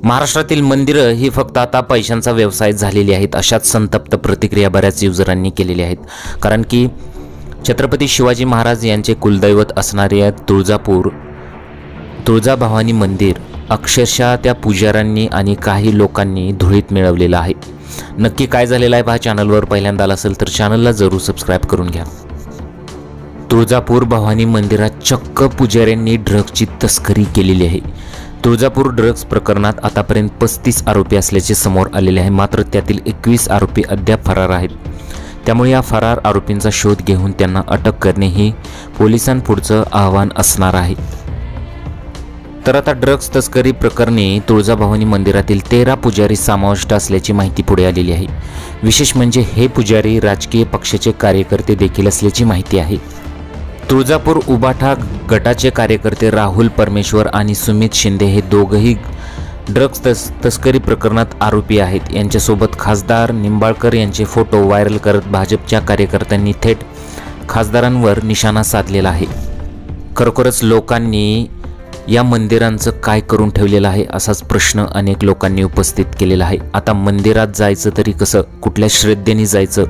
महाराष्ट्रातील मंदिरं ही फक्त आता पैशांचा व्यवसाय झालेली आहेत, अशाच संतप्त प्रतिक्रिया बऱ्याच युजरांनी केलेल्या आहेत। कारण की छत्रपती शिवाजी महाराज यांचे कुलदैवत असणारे तुळजाभवानी मंदिर अक्षरशः त्या पुजाऱ्यांनी आणि काही लोकांनी धुळीत मिळवलेलं आहे। नक्की काय झालेलं आहे पहा, चॅनलवर पहिल्यांदा आला असेल तर चॅनलला जरूर सबस्क्राइब करून घ्या। तुळजापूर भवानी मंदिरात चक्क पुजाऱ्यांनी ड्रग्जची तस्करी केलेली आहे। तुळजापूर ड्रग्ज प्रकरणात आतापर्यंत 35 आरोपी असल्याचे समोर आलेले आहे, मात्र त्यातील 21 आरोपी अद्याप फरार आहेत। त्यामुळे या फरार आरोपींचा शोध घेऊन त्यांना अटक करणे ही पोलिसांपुढचं आव्हान असणार आहे। तर आता ड्रग्ज तस्करी प्रकरणी तुळजाभवानी मंदिरातील 13 पुजारी समाविष्ट असल्याची माहिती पुढे आलेली आहे। विशेष म्हणजे हे पुजारी राजकीय पक्षाचे कार्यकर्ते देखील असल्याची माहिती आहे। तुळजापूर उबाठा गटाचे कार्यकर्ते राहुल परमेश्वर आणि सुमित शिंदे हे दोघंही ड्रग्ज तस्करी प्रकरणात आरोपी आहेत। यांच्यासोबत खासदार निंबाळकर यांचे फोटो व्हायरल करत भाजपच्या कार्यकर्त्यांनी थेट खासदारांवर निशाणा साधलेला आहे। खरोखरच लोकांनी या मंदिरांचं काय करून ठेवलेलं आहे असाच प्रश्न अनेक लोकांनी उपस्थित केलेला आहे। आता मंदिरात जायचं तरी कसं, कुठल्या श्रद्धेने जायचं,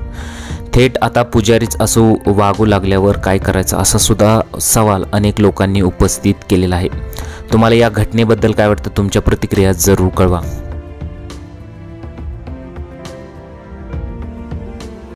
थेट आता पुजारीच असो वागू लागल्यावर काय करायचं असा सुद्धा सवाल अनेक लोकांनी उपस्थित केलेला आहे। तुम्हाला या घटनेबद्दल काय वाटतं, तुमच्या प्रतिक्रिया जरूर कळवा।